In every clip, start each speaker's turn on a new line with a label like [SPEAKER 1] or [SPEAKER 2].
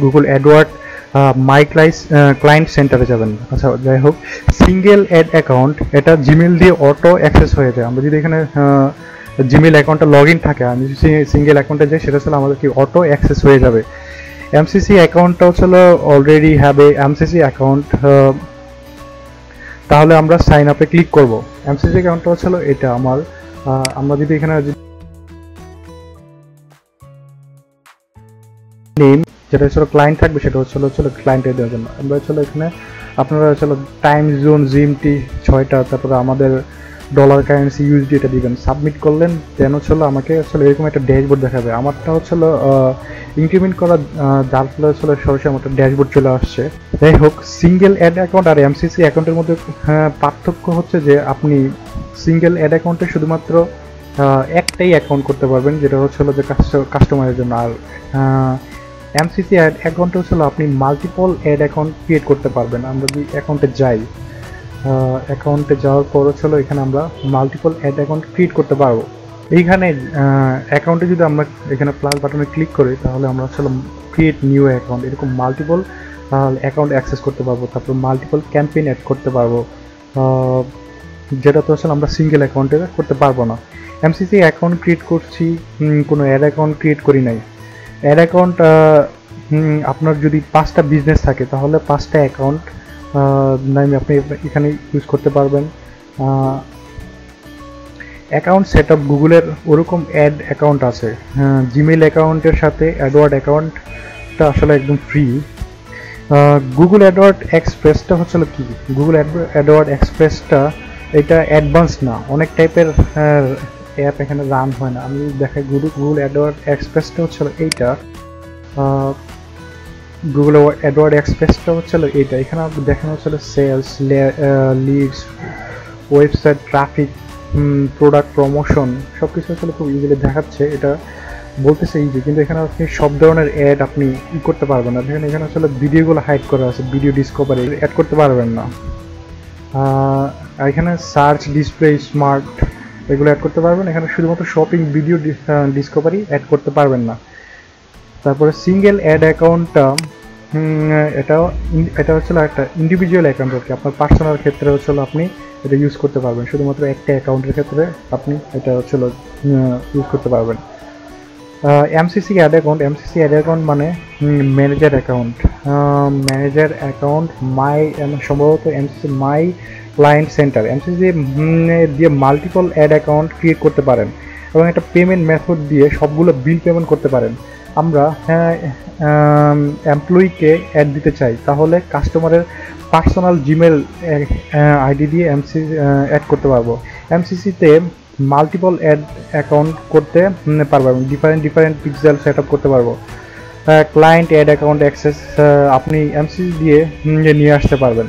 [SPEAKER 1] Google Edward মাই client সেন্টারে যাবেন। আচ্ছা যাই হোক, সিঙ্গেল অ্যাড অ্যাকাউন্ট এটা জিমেল দিয়ে অটো অ্যাক্সেস হয়ে যায়। আমরা যদি এখানে জিমেল অ্যাকাউন্টটা লগ ইন থাকে, আমি যদি সিঙ্গেল অ্যাকাউন্টে যাই, সেটা হচ্ছে আমাদের কি অটো অ্যাক্সেস হয়ে যাবে। এমসিসি অ্যাকাউন্টটা হচ্ছে already have a MCC account, তাহলে আমরা সাইন আপে ক্লিক করব। এমসিসি অ্যাকাউন্টটা হচ্ছে এটা আমার, আমরা যদি এখানে নেম যেটা হচ্ছে ক্লায়েন্ট থাকবে, সেটা হচ্ছে ক্লায়েন্টের দেওয়ার জন্য আমরা এখানে আপনারা টাইম জোন জিএমটি 6টা, তারপরে আমাদের ডলার কারেন্সি ইউএসডি এটা দিবেন, সাবমিট করলেন, দেন আমাকে এরকম একটা ড্যাশবোর্ড দেখাবে। আমারটা ইনক্রিমেন্ট করা, যার ফলে সরাসরি আমার ড্যাশবোর্ড চলে আসছে। যাই হোক, সিঙ্গেল অ্যাড অ্যাকাউন্ট আর এমসিসি অ্যাকাউন্টের মধ্যে পার্থক্য হচ্ছে যে আপনি সিঙ্গেল অ্যাড অ্যাকাউন্টে শুধুমাত্র একটাই অ্যাকাউন্ট করতে পারবেন, যেটা হচ্ছে যে কাস্টমারের জন্য। আর এমসিসি অ্যাড অ্যাকাউন্টে আপনি মাল্টিপল অ্যাড অ্যাকাউন্ট ক্রিয়েট করতে পারবেন। আমরা যদি অ্যাকাউন্টে যাই, অ্যাকাউন্টে যাওয়ার পর এখানে আমরা মাল্টিপল অ্যাড অ্যাকাউন্ট ক্রিয়েট করতে পারবো। এইখানে অ্যাকাউন্টে যদি আমরা এখানে প্লাস বাটনে ক্লিক করি, তাহলে আমরা ক্রিয়েট নিউ অ্যাকাউন্ট, এরকম মাল্টিপল অ্যাকাউন্ট অ্যাক্সেস করতে পারবো। তারপর মাল্টিপল ক্যাম্পেইন অ্যাড করতে পারবো, যেটা তো আমরা সিঙ্গেল অ্যাকাউন্টে করতে পারবো না। এমসিসি অ্যাকাউন্ট ক্রিয়েট করছি, কোনো অ্যাড অ্যাকাউন্ট ক্রিয়েট করি নাই। অ্যাড অ্যাকাউন্ট আপনার যদি 5টা বিজনেস থাকে, তাহলে 5টা অ্যাকাউন্ট আপনি এখানে ইউজ করতে পারবেন। অ্যাকাউন্ট সেট আপ গুগলের ওরকম অ্যাড অ্যাকাউন্ট আছে, জিমেল অ্যাকাউন্টের সাথে অ্যাডওয়ার্ড অ্যাকাউন্টটা একদম ফ্রি। গুগল অ্যাডওয়ার্ড এক্সপ্রেসটা কি, গুগল অ্যাডওয়ার্ড এক্সপ্রেসটা এটা অ্যাডভান্স না, অনেক টাইপের অ্যাপ এখানে রান হয় না। আমি দেখাই গুগল অ্যাডওয়ার্ড এক্সপ্রেসটা এইটা, গুগল অ্যাডওয়ার্ড এক্সপ্রেসটা এইটা। এখানে দেখানো sales, leads, website traffic, product promotion, সব কিছু খুব ইজিলি দেখাচ্ছে। এটা বলতেছে ইজি, কিন্তু এখানে আপনি সব ধরনের অ্যাড আপনি করতে পারবেন না। দেখেন এখানে ভিডিওগুলো হাইড করা আছে, ভিডিও ডিসকভারি অ্যাড করতে পারবেন না। এখানে সার্চ, ডিসপ্লে, স্মার্ট এগুলো অ্যাড করতে পারবেন। এখানে শুধুমাত্র শপিং, ভিডিও ডিসকভারি অ্যাড করতে পারবেন না। তারপরে সিঙ্গেল অ্যাড অ্যাকাউন্টটা, এটা একটা ইন্ডিভিজুয়াল অ্যাকাউন্ট আর কি, আপনার পার্সোনাল ক্ষেত্রে আপনি এটা ইউজ করতে পারবেন। শুধুমাত্র একটা অ্যাকাউন্টের ক্ষেত্রে আপনি এটা ইউজ করতে পারবেন। এমসিসি অ্যাড অ্যাকাউন্ট মানে ম্যানেজার অ্যাকাউন্ট, সম্ভবত এমসিসি মাই ক্লায়েন্ট সেন্টার। এমসিসি দিয়ে মাল্টিপল অ্যাড অ্যাকাউন্ট ক্রিয়েট করতে পারেন এবং একটা পেমেন্ট মেথড দিয়ে সবগুলো বিল পেমেন্ট করতে পারেন। আমরা এমপ্লয়িকে অ্যাড দিতে চাই, তাহলে কাস্টমারের পার্সোনাল জিমেল আইডি দিয়ে অ্যাড করতে পারবো। এমসিসিতে মাল্টিপল অ্যাড অ্যাকাউন্ট করতে পারবো, ডিফারেন্ট পিক্সেল সেট আপ করতে পারবো। ক্লায়েন্ট অ্যাড অ্যাকাউন্ট অ্যাক্সেস আপনি এমসিসি দিয়ে নিয়ে আসতে পারবেন।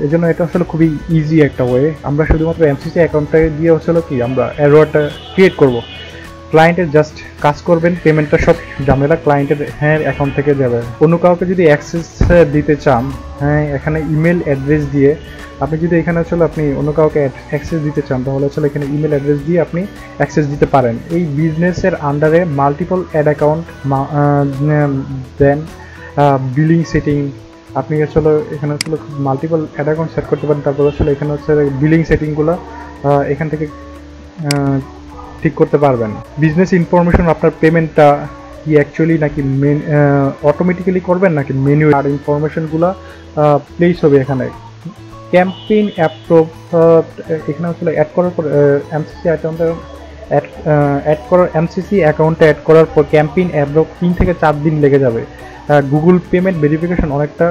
[SPEAKER 1] এই জন্য এটা খুবই ইজি একটা ওয়ে। আমরা শুধুমাত্র এমসিসি অ্যাকাউন্টটা দিয়ে কি আমরা অ্যাডওয়ার্ডটা ক্রিয়েট করব। ক্লায়েন্টের জাস্ট কাজ করবেন, পেমেন্টটা সব ঝামেলা ক্লায়েন্টের অ্যাকাউন্ট থেকে যাবে। অন্য কাউকে যদি অ্যাক্সেস দিতে চান, এখানে ইমেল অ্যাড্রেস দিয়ে আপনি যদি এখানে আপনি অন্য কাউকে অ্যাক্সেস দিতে চান, তাহলে এখানে ইমেল অ্যাড্রেস দিয়ে আপনি অ্যাক্সেস দিতে পারেন। এই বিজনেসের আন্ডারে মাল্টিপল অ্যাড অ্যাকাউন্ট, দেন বিলিং সেটিং, আপনি এখানে মাল্টিপল অ্যাড অ্যাকাউন্ট সেট করতে পারেন। তারপর এখানে বিলিং সেটিংগুলো এখান থেকে ঠিক করতে পারবেন। বিজনেস ইনফরমেশন, আপনার পেমেন্টটা কি অ্যাকচুয়ালি নাকি অটোমেটিক্যালি করবেন নাকি মেনু, আর ইনফরমেশনগুলো প্লেস হবে এখানে। ক্যাম্পেইন অ্যাপ্রুভ, এখানে অ্যাড করার পর এমসিসি অ্যাকাউন্টে অ্যাড করার পর ক্যাম্পেইন অ্যাপ্রুভ 3 থেকে 4 দিন লেগে যাবে। গুগল পেমেন্ট ভেরিফিকেশন অনেকটা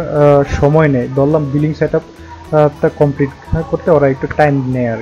[SPEAKER 1] সময় নেয়, ধরলাম বিলিং সেট আপটা কমপ্লিট করতে ওরা একটু টাইম নেয় আর